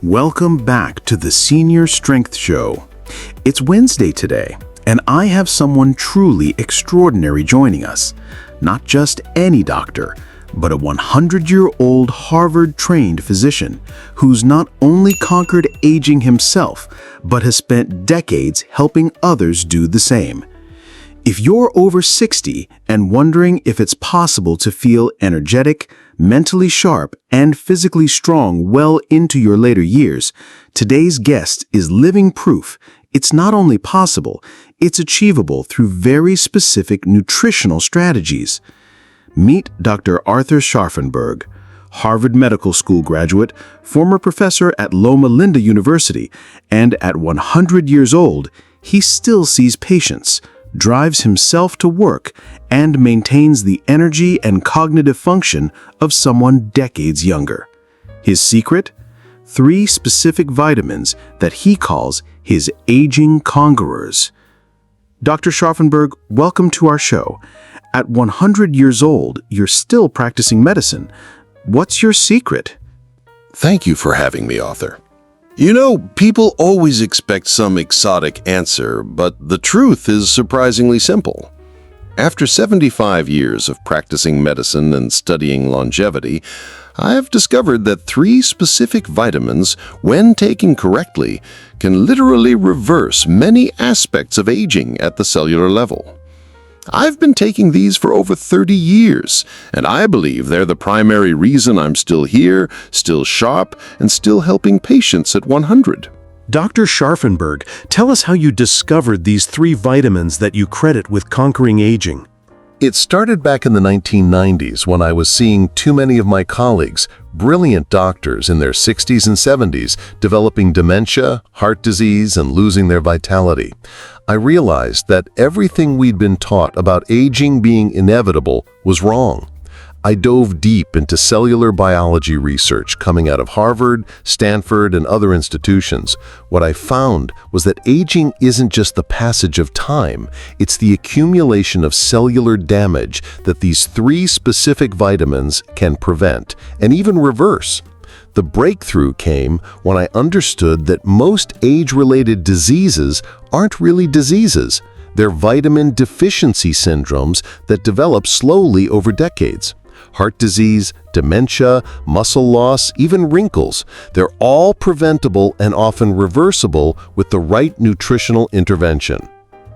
Welcome back to the Senior Strength Show. It's Wednesday today, and I have someone truly extraordinary joining us. Not just any doctor, but a 100-year-old Harvard-trained physician who's not only conquered aging himself, but has spent decades helping others do the same. If you're over 60 and wondering if it's possible to feel energetic, mentally sharp, and physically strong well into your later years, today's guest is living proof it's not only possible, it's achievable through very specific nutritional strategies. Meet Dr. Authur Scharffenberg, Harvard Medical School graduate, former professor at Loma Linda University, and at 100 years old, he still sees patients, drives himself to work, and maintains the energy and cognitive function of someone decades younger. His secret? 3 specific vitamins that he calls his aging conquerors. Dr. Scharffenberg, welcome to our show. At 100 years old, you're still practicing medicine. What's your secret? Thank you for having me, Authur. You know, people always expect some exotic answer, but the truth is surprisingly simple. After 75 years of practicing medicine and studying longevity, I have discovered that 3 specific vitamins, when taken correctly, can literally reverse many aspects of aging at the cellular level. I've been taking these for over 30 years, and I believe they're the primary reason I'm still here, still sharp, and still helping patients at 100. Dr. Scharffenberg, tell us how you discovered these 3 vitamins that you credit with conquering aging. It started back in the 1990s when I was seeing too many of my colleagues, brilliant doctors in their 60s and 70s, developing dementia, heart disease, and losing their vitality. I realized that everything we'd been taught about aging being inevitable was wrong. I dove deep into cellular biology research coming out of Harvard, Stanford, and other institutions. What I found was that aging isn't just the passage of time, it's the accumulation of cellular damage that these 3 specific vitamins can prevent and even reverse. The breakthrough came when I understood that most age-related diseases aren't really diseases. They're vitamin deficiency syndromes that develop slowly over decades. Heart disease, dementia, muscle loss, even wrinkles, they're all preventable and often reversible with the right nutritional intervention.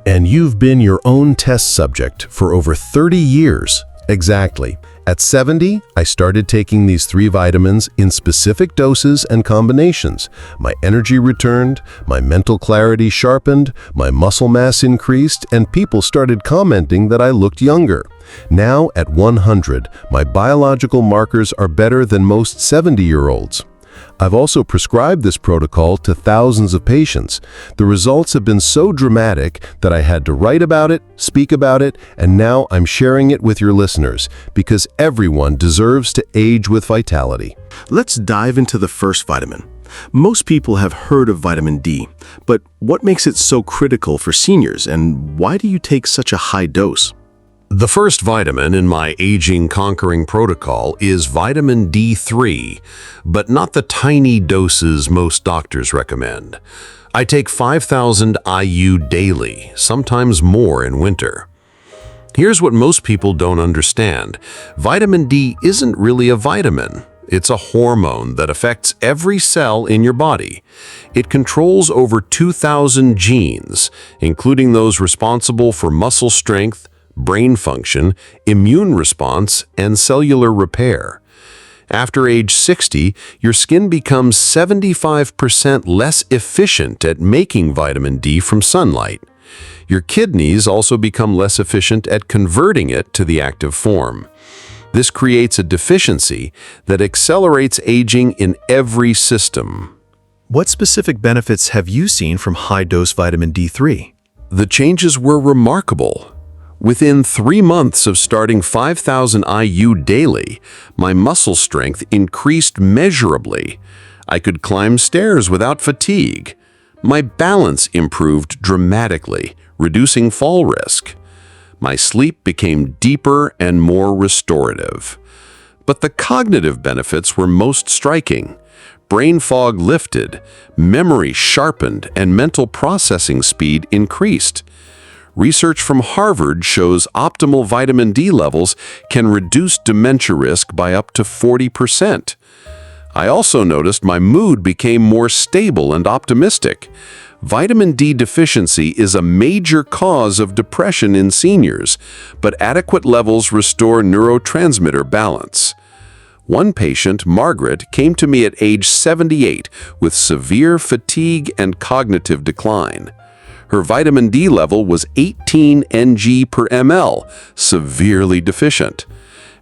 And you've been your own test subject for over 30 years. Exactly. At 70, I started taking these 3 vitamins in specific doses and combinations. My energy returned, my mental clarity sharpened, my muscle mass increased, and people started commenting that I looked younger. Now, at 100, my biological markers are better than most 70-year-olds. I've also prescribed this protocol to thousands of patients. The results have been so dramatic that I had to write about it, speak about it, and now I'm sharing it with your listeners because everyone deserves to age with vitality. Let's dive into the first vitamin. Most people have heard of vitamin D, but what makes it so critical for seniors, and why do you take such a high dose? The first vitamin in my aging conquering protocol is vitamin D3, but not the tiny doses most doctors recommend. I take 5,000 IU daily, sometimes more in winter. Here's what most people don't understand. Vitamin D isn't really a vitamin. It's a hormone that affects every cell in your body. It controls over 2,000 genes, including those responsible for muscle strength, brain function, immune response, and cellular repair. After age 60, your skin becomes 75% less efficient at making vitamin D from sunlight. Your kidneys also become less efficient at converting it to the active form. This creates a deficiency that accelerates aging in every system. What specific benefits have you seen from high-dose vitamin D3? The changes were remarkable. Within 3 months of starting 5,000 IU daily, my muscle strength increased measurably. I could climb stairs without fatigue. My balance improved dramatically, reducing fall risk. My sleep became deeper and more restorative. But the cognitive benefits were most striking. Brain fog lifted, memory sharpened, and mental processing speed increased. Research from Harvard shows optimal vitamin D levels can reduce dementia risk by up to 40%. I also noticed my mood became more stable and optimistic. Vitamin D deficiency is a major cause of depression in seniors, but adequate levels restore neurotransmitter balance. One patient, Margaret, came to me at age 78 with severe fatigue and cognitive decline. Her vitamin D level was 18 Ng per ml, severely deficient.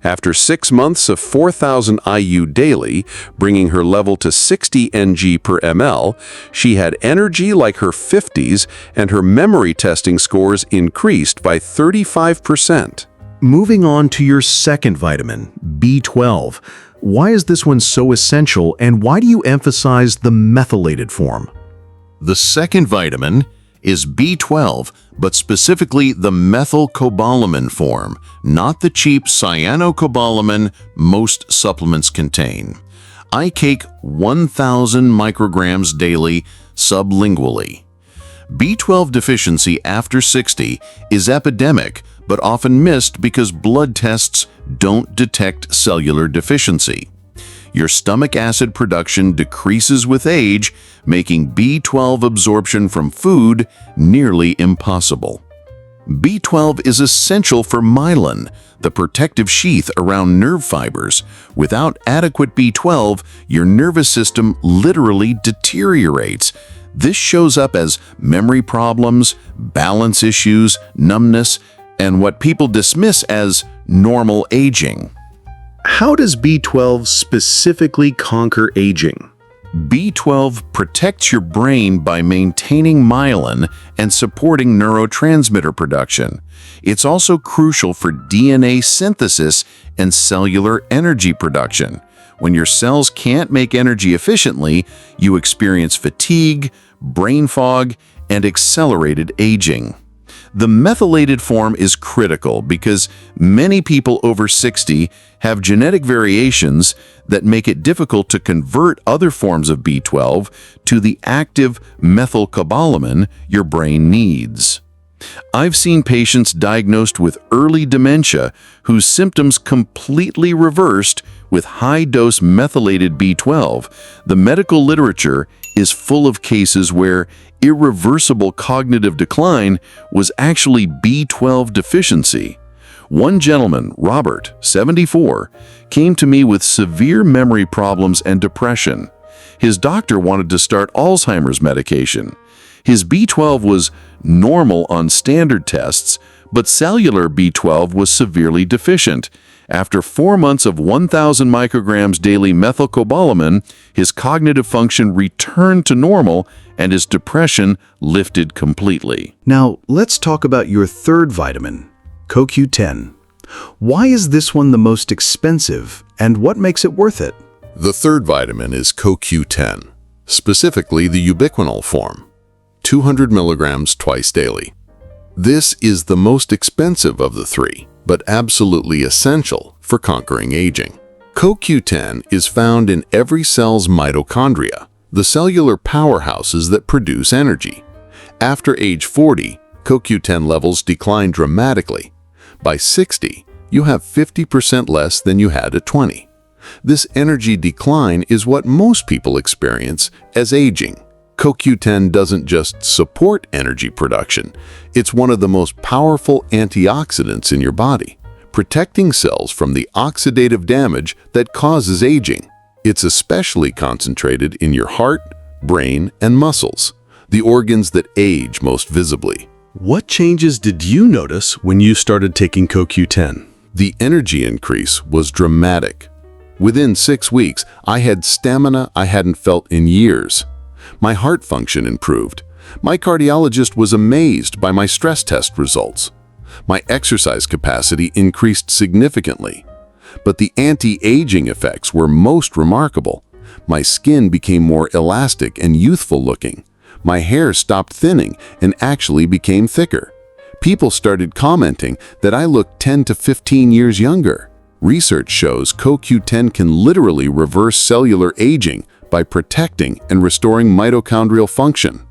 After 6 months of 4,000 IU daily, bringing her level to 60 Ng per ml, she had energy like her 50s and her memory testing scores increased by 35%. Moving on to your second vitamin, B12. Why is this one so essential, and why do you emphasize the methylated form? The second vitamin is B12, but specifically the methylcobalamin form, not the cheap cyanocobalamin most supplements contain. I take 1,000 micrograms daily sublingually. B12 deficiency after 60 is epidemic, but often missed because blood tests don't detect cellular deficiency. Your stomach acid production decreases with age, making B12 absorption from food nearly impossible. B12 is essential for myelin, the protective sheath around nerve fibers. Without adequate B12, your nervous system literally deteriorates. This shows up as memory problems, balance issues, numbness, and what people dismiss as normal aging. How does B12 specifically conquer aging? B12 protects your brain by maintaining myelin and supporting neurotransmitter production. It's also crucial for DNA synthesis and cellular energy production. When your cells can't make energy efficiently, you experience fatigue, brain fog, and accelerated aging. The methylated form is critical because many people over 60 have genetic variations that make it difficult to convert other forms of B12 to the active methylcobalamin your brain needs. I've seen patients diagnosed with early dementia whose symptoms completely reversed with high-dose methylated B12. The medical literature is full of cases where irreversible cognitive decline was actually B12 deficiency. One gentleman, Robert, 74, came to me with severe memory problems and depression. His doctor wanted to start Alzheimer's medication. His B12 was normal on standard tests, but cellular B12 was severely deficient. After 4 months of 1,000 micrograms daily methylcobalamin, his cognitive function returned to normal and his depression lifted completely. Now, let's talk about your third vitamin, CoQ10. Why is this one the most expensive, and what makes it worth it? The third vitamin is CoQ10, specifically the ubiquinol form, 200 milligrams twice daily. This is the most expensive of the three, but absolutely essential for conquering aging. CoQ10 is found in every cell's mitochondria, the cellular powerhouses that produce energy. After age 40, CoQ10 levels decline dramatically. By 60, you have 50% less than you had at 20. This energy decline is what most people experience as aging. CoQ10 doesn't just support energy production, it's one of the most powerful antioxidants in your body, protecting cells from the oxidative damage that causes aging. It's especially concentrated in your heart, brain, and muscles, the organs that age most visibly. What changes did you notice when you started taking CoQ10? The energy increase was dramatic. Within 6 weeks, I had stamina I hadn't felt in years. My heart function improved. My cardiologist was amazed by my stress test results. My exercise capacity increased significantly. But the anti-aging effects were most remarkable. My skin became more elastic and youthful looking. My hair stopped thinning and actually became thicker. People started commenting that I looked 10 to 15 years younger. Research shows CoQ10 can literally reverse cellular aging by protecting and restoring mitochondrial function.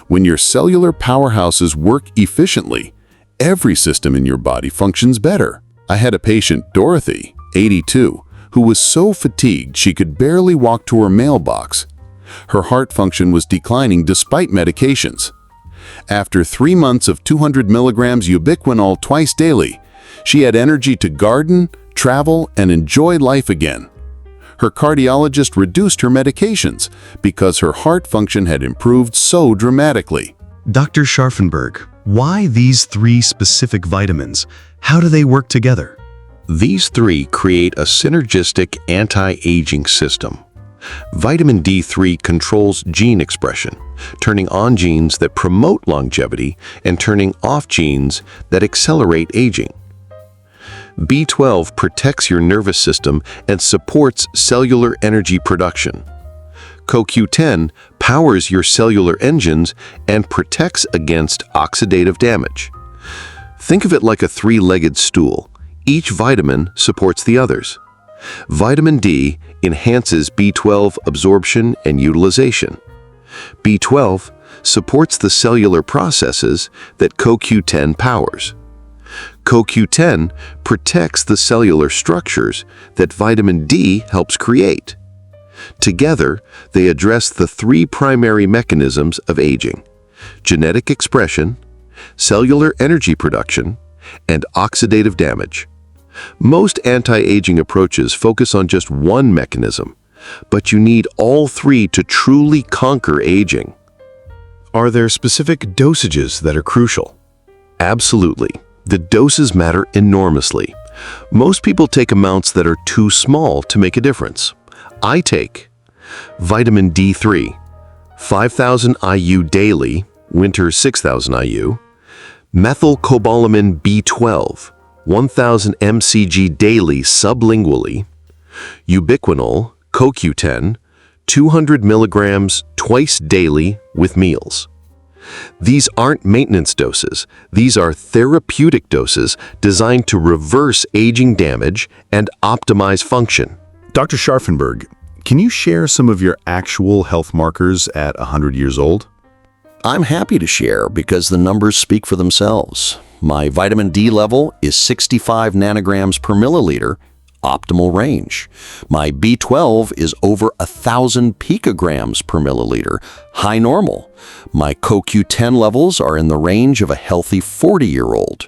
When your cellular powerhouses work efficiently, every system in your body functions better. I had a patient, Dorothy, 82, who was so fatigued she could barely walk to her mailbox. Her heart function was declining despite medications. After 3 months of 200 milligrams ubiquinol twice daily, she had energy to garden, travel, and enjoy life again. Her cardiologist reduced her medications because her heart function had improved so dramatically. Dr. Scharffenberg, why these 3 specific vitamins? How do they work together? These 3 create a synergistic anti-aging system. Vitamin D3 controls gene expression, turning on genes that promote longevity and turning off genes that accelerate aging. B12 protects your nervous system and supports cellular energy production. CoQ10 powers your cellular engines and protects against oxidative damage. Think of it like a 3-legged stool. Each vitamin supports the others. Vitamin D enhances B12 absorption and utilization. B12 supports the cellular processes that CoQ10 powers. CoQ10 protects the cellular structures that vitamin D helps create. Together, they address the 3 primary mechanisms of aging: genetic expression, cellular energy production, and oxidative damage. Most anti-aging approaches focus on just one mechanism, but you need all 3 to truly conquer aging. Are there specific dosages that are crucial? Absolutely. The doses matter enormously. Most people take amounts that are too small to make a difference. I take vitamin D3, 5,000 IU daily, winter 6,000 IU, methylcobalamin B12, 1,000 mcg daily sublingually, ubiquinol, CoQ10, 200 milligrams twice daily with meals. These aren't maintenance doses. These are therapeutic doses designed to reverse aging damage and optimize function. Dr. Scharffenberg, can you share some of your actual health markers at 100 years old? I'm happy to share because the numbers speak for themselves. My vitamin D level is 65 nanograms per milliliter, optimal range. My B12 is over 1,000 picograms per milliliter, high normal. My CoQ10 levels are in the range of a healthy 40-year-old.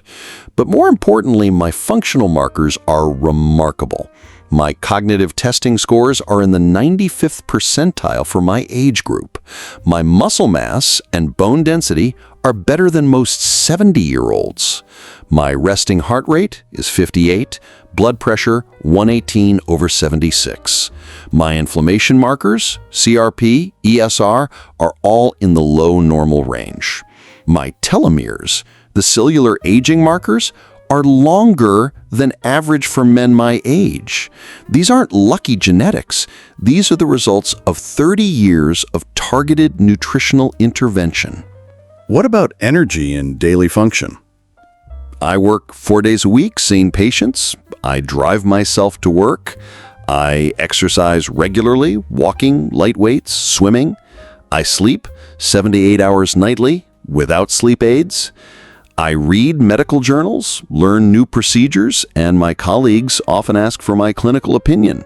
But more importantly, my functional markers are remarkable. My cognitive testing scores are in the 95th percentile for my age group. My muscle mass and bone density are better than most 70-year-olds. My resting heart rate is 58, blood pressure 118/76. My inflammation markers, CRP, ESR, are all in the low normal range. My telomeres, the cellular aging markers, are longer than average for men my age. These aren't lucky genetics. These are the results of 30 years of targeted nutritional intervention. What about energy and daily function? I work 4 days a week seeing patients. I drive myself to work. I exercise regularly, walking, light weights, swimming. I sleep 7 to 8 hours nightly without sleep aids. I read medical journals, learn new procedures, and my colleagues often ask for my clinical opinion.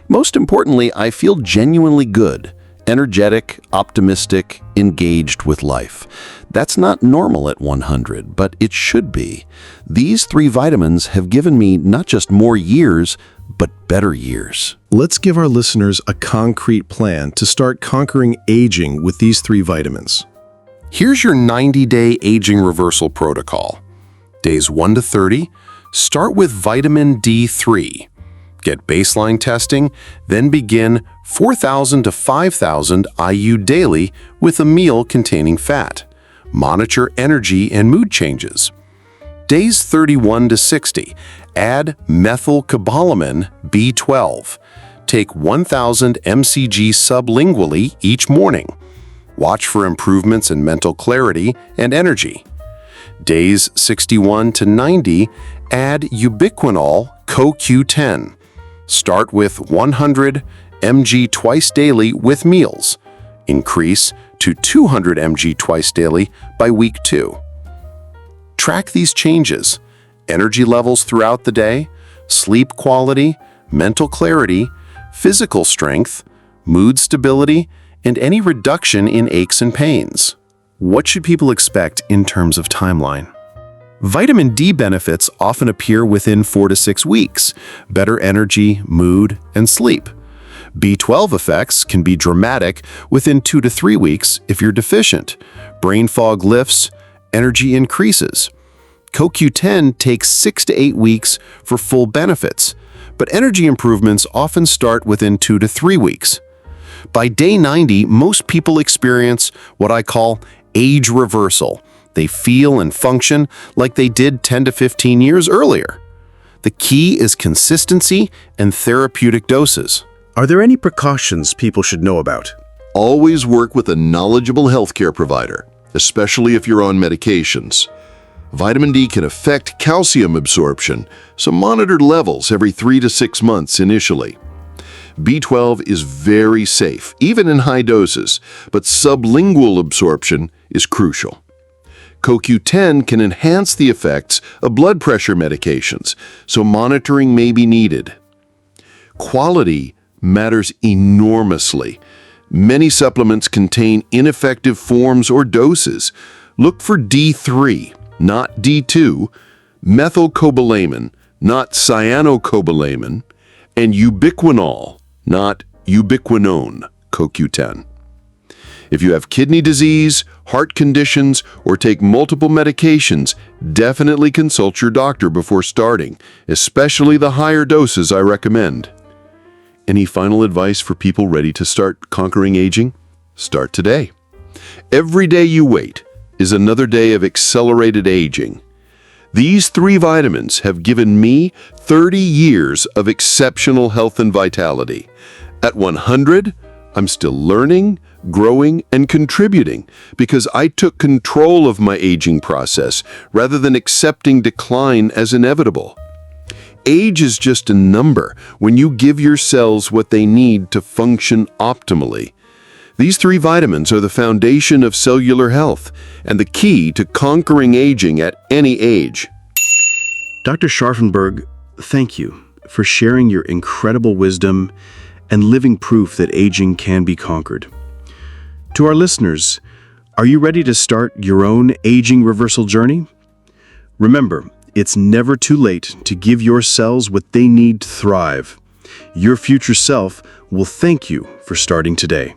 Most importantly, I feel genuinely good, energetic, optimistic, engaged with life. That's not normal at 100, but it should be. These 3 vitamins have given me not just more years, but better years. Let's give our listeners a concrete plan to start conquering aging with these 3 vitamins. Here's your 90-day aging reversal protocol. Days 1 to 30, start with vitamin D3. Get baseline testing, then begin 4,000 to 5,000 IU daily with a meal containing fat. Monitor energy and mood changes. Days 31 to 60, add methylcobalamin B12. Take 1,000 mcg sublingually each morning. Watch for improvements in mental clarity and energy. Days 61 to 90, Add ubiquinol CoQ10. Start with 100 mg twice daily with meals. Increase to 200 mg twice daily by week 2. Track these changes: energy levels throughout the day, sleep quality, mental clarity, physical strength, mood stability, and any reduction in aches and pains. What should people expect in terms of timeline? Vitamin D benefits often appear within 4 to 6 weeks: better energy, mood, and sleep. B12 effects can be dramatic within 2 to 3 weeks if you're deficient. Brain fog lifts, energy increases. CoQ10 takes 6 to 8 weeks for full benefits, but energy improvements often start within 2 to 3 weeks. By day 90, most people experience what I call age reversal. They feel and function like they did 10 to 15 years earlier. The key is consistency and therapeutic doses. Are there any precautions people should know about? Always work with a knowledgeable healthcare provider, especially if you're on medications. Vitamin D can affect calcium absorption, so monitor levels every 3 to 6 months initially. B12 is very safe, even in high doses, but sublingual absorption is crucial. CoQ10 can enhance the effects of blood pressure medications, so monitoring may be needed. Quality matters enormously. Many supplements contain ineffective forms or doses. Look for D3, not D2, methylcobalamin, not cyanocobalamin, and ubiquinol, not ubiquinone, CoQ10. If you have kidney disease, heart conditions, or take multiple medications, definitely consult your doctor before starting, especially the higher doses I recommend. Any final advice for people ready to start conquering aging? Start today. Every day you wait is another day of accelerated aging. These 3 vitamins have given me 30 years of exceptional health and vitality. At 100, I'm still learning, growing, and contributing because I took control of my aging process rather than accepting decline as inevitable. Age is just a number when you give your cells what they need to function optimally. These 3 vitamins are the foundation of cellular health and the key to conquering aging at any age. Dr. Scharffenberg, thank you for sharing your incredible wisdom and living proof that aging can be conquered. To our listeners, are you ready to start your own aging reversal journey? Remember, it's never too late to give your cells what they need to thrive. Your future self will thank you for starting today.